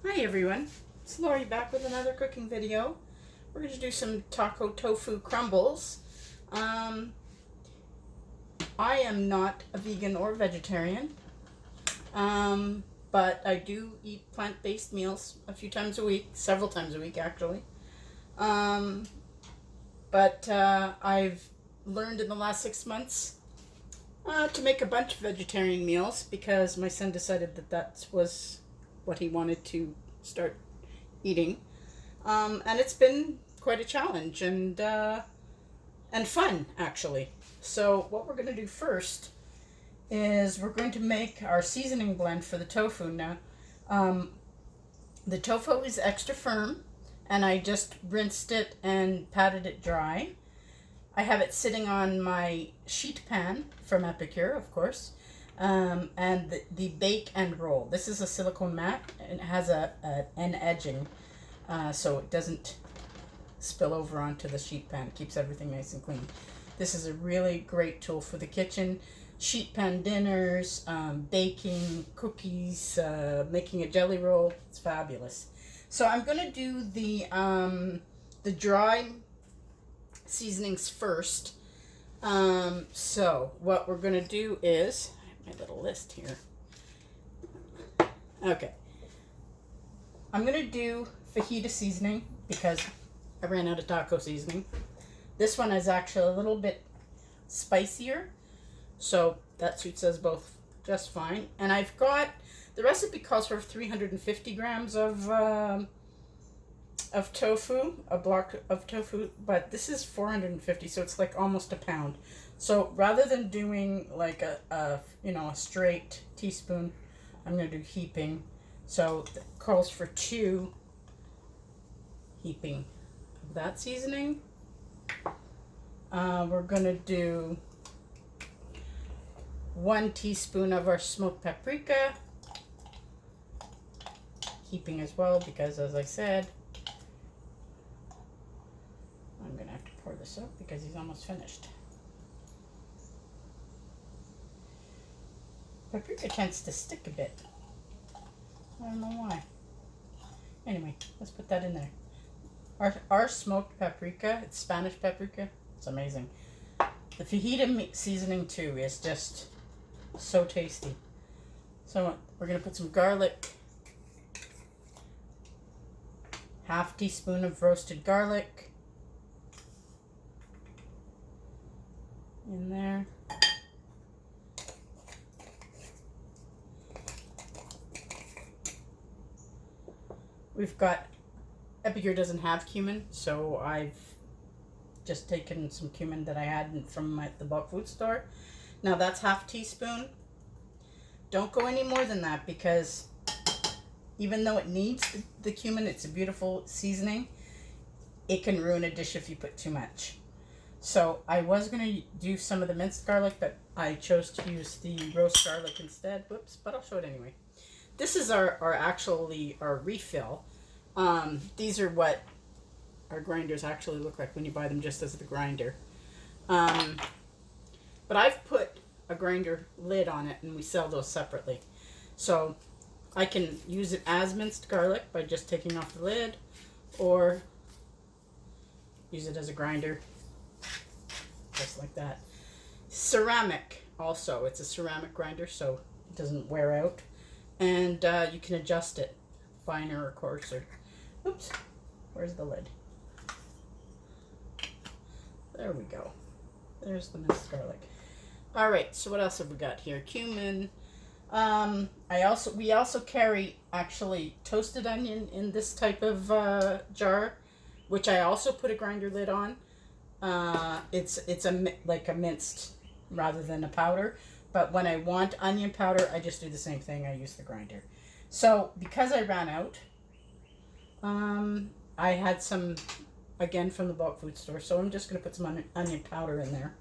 Hi everyone, it's Lori back with another cooking video. We're going to do some taco tofu crumbles. I am not a vegan or vegetarian, but I do eat plant-based meals a few times a week, several times a week actually. But I've learned in the last 6 months to make a bunch of vegetarian meals because my son decided that was what he wanted to start eating, and it's been quite a challenge and fun actually. So what we're going to do first is we're going to make our seasoning blend for the tofu. Now, the tofu is extra firm, and I just rinsed it and patted it dry. I have it sitting on my sheet pan from Epicure, of course, and the bake and roll. This is a silicone mat, and it has an edging, so it doesn't spill over onto the sheet pan. It keeps everything nice and clean. This is a really great tool for the kitchen. Sheet pan dinners, baking, cookies, making a jelly roll. It's fabulous. So I'm going to do the dry seasonings first. So what we're going to do is, I have my little list here. Okay. I'm going to do fajita seasoning because I ran out of taco seasoning. This one is actually a little bit spicier, so that suits us both just fine. And I've got, the recipe calls for 350 grams of tofu, a block of tofu, but this is 450, so it's like almost a pound. So rather than doing like a straight teaspoon, I'm going to do heaping. So it calls for 2 heaping of that seasoning. We're going to do 1 teaspoon of our smoked paprika, heaping as well, because as I said, I'm going to have to pour this out because he's almost finished. Paprika tends to stick a bit. I don't know why. Anyway, let's put that in there. Our smoked paprika, it's Spanish paprika, it's amazing. The fajita seasoning too is just so tasty. So we're going to put some garlic, half teaspoon of roasted garlic in there. We've got, Epicure doesn't have cumin, so I've just taken some cumin that I had from the bulk food store. Now that's half teaspoon. Don't go any more than that because even though it needs the cumin, it's a beautiful seasoning, it can ruin a dish if you put too much. So I was going to do some of the minced garlic, but I chose to use the roast garlic instead. Whoops, but I'll show it anyway. This is our refill. These are what our grinders actually look like when you buy them just as the grinder. But I've put a grinder lid on it, and we sell those separately. So I can use it as minced garlic by just taking off the lid, or use it as a grinder, just like that. Ceramic also. It's a ceramic grinder, so it doesn't wear out. And you can adjust it finer or coarser. Oops, where's the lid? There we go. There's the minced garlic. All right, so what else have we got here? Cumin. We also carry actually toasted onion in this type of jar, which I also put a grinder lid on. It's like a minced rather than a powder. But when I want onion powder, I just do the same thing. I use the grinder. So because I ran out, I had some, again, from the bulk food store. So I'm just going to put some onion powder in there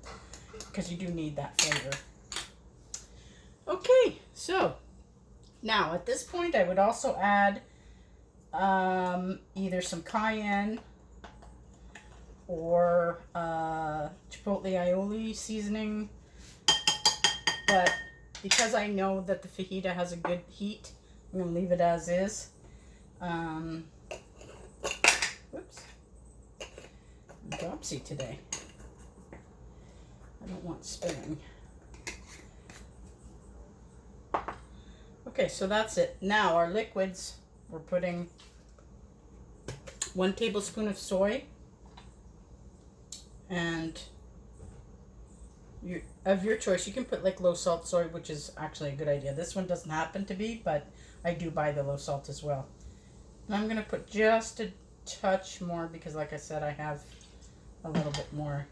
because you do need that flavor. Okay, so now at this point, I would also add either some cayenne or chipotle aioli seasoning. But because I know that the fajita has a good heat, I'm going to leave it as is. Whoops. I'm dropsy today. I don't want spilling. Okay, so that's it. Now our liquids, we're putting 1 tablespoon of soy, and of your choice. You can put like low salt soy, which is actually a good idea. This one doesn't happen to be, but I do buy the low salt as well. And I'm going to put just a touch more because, like I said, I have a little bit more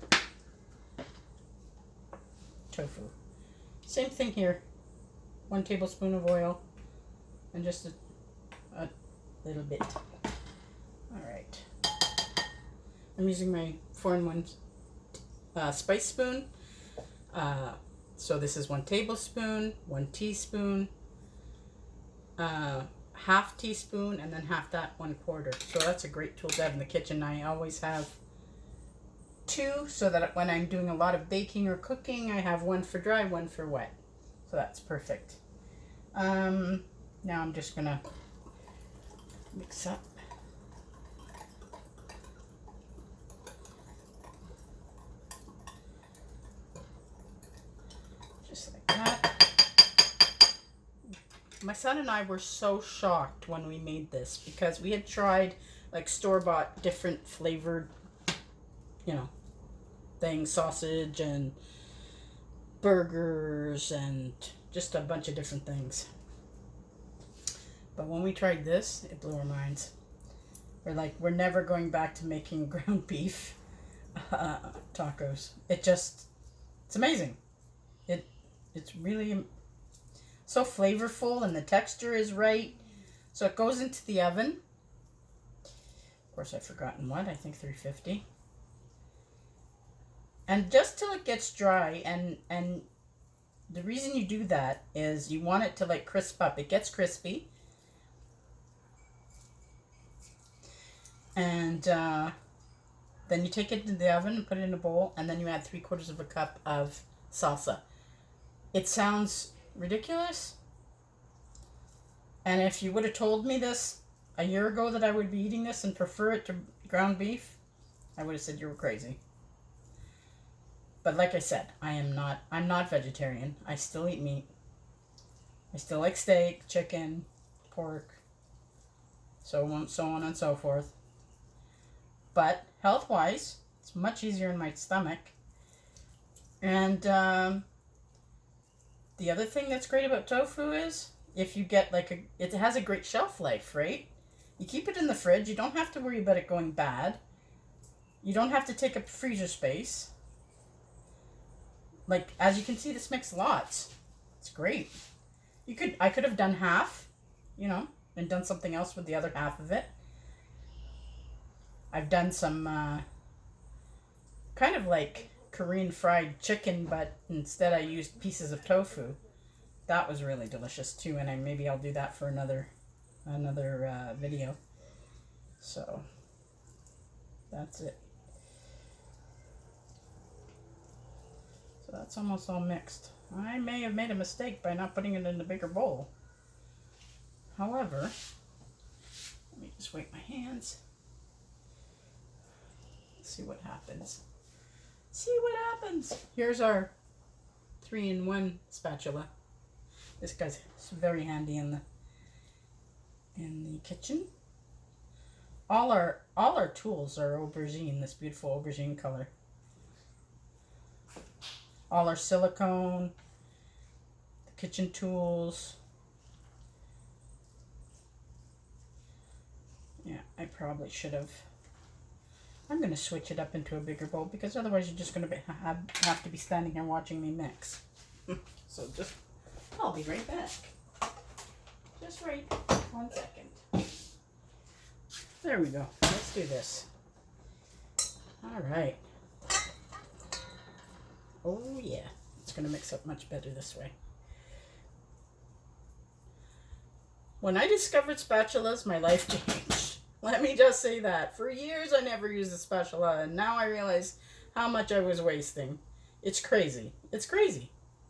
tofu. Same thing here. 1 tablespoon of oil and just a little bit. All right. I'm using my 4-in-1 spice spoon. So this is 1 tablespoon, 1 teaspoon, half teaspoon, and then half that 1/4. So that's a great tool to have in the kitchen. I always have 2 so that when I'm doing a lot of baking or cooking, I have 1 for dry, 1 for wet. So that's perfect. Now I'm just gonna mix up. Just like that. My son and I were so shocked when we made this because we had tried like store-bought different flavored, things, sausage and burgers and just a bunch of different things. But when we tried this, it blew our minds. We're never going back to making ground beef tacos. It's amazing. It's really so flavorful and the texture is right. So it goes into the oven. Of course, I've forgotten what. I think 350. And just till it gets dry, and the reason you do that is you want it to like crisp up. It gets crispy. And then you take it to the oven and put it in a bowl, and then you add 3/4 cup of salsa. It sounds ridiculous. And if you would have told me this a year ago that I would be eating this and prefer it to ground beef, I would have said you were crazy. But like I said, I'm not vegetarian. I still eat meat. I still like steak, chicken, pork, so on and so forth. But health-wise, it's much easier in my stomach. And the other thing that's great about tofu is if you get it has a great shelf life, right? You keep it in the fridge. You don't have to worry about it going bad. You don't have to take up freezer space. Like, as you can see, this makes lots. It's great. I could have done half, and done something else with the other half of it. I've done some kind of like Korean fried chicken, but instead I used pieces of tofu. That was really delicious too, and maybe I'll do that for another video. So that's it. So that's almost all mixed. I may have made a mistake by not putting it in a bigger bowl. However, let me just wipe my hands. See what happens. Here's our 3-in-1 spatula. This guy's very handy in the kitchen. All our tools are aubergine, this beautiful aubergine color. All our silicone, the kitchen tools. Yeah, I probably should have. I'm going to switch it up into a bigger bowl because otherwise you're just going to have to be standing here watching me mix. So I'll be right back. Just wait 1 second. There we go. Let's do this. All right. Oh yeah, it's going to mix up much better this way. When I discovered spatulas, my life changed. Let me just say that. For years, I never used a spatula, and now I realize how much I was wasting. It's crazy. It's crazy.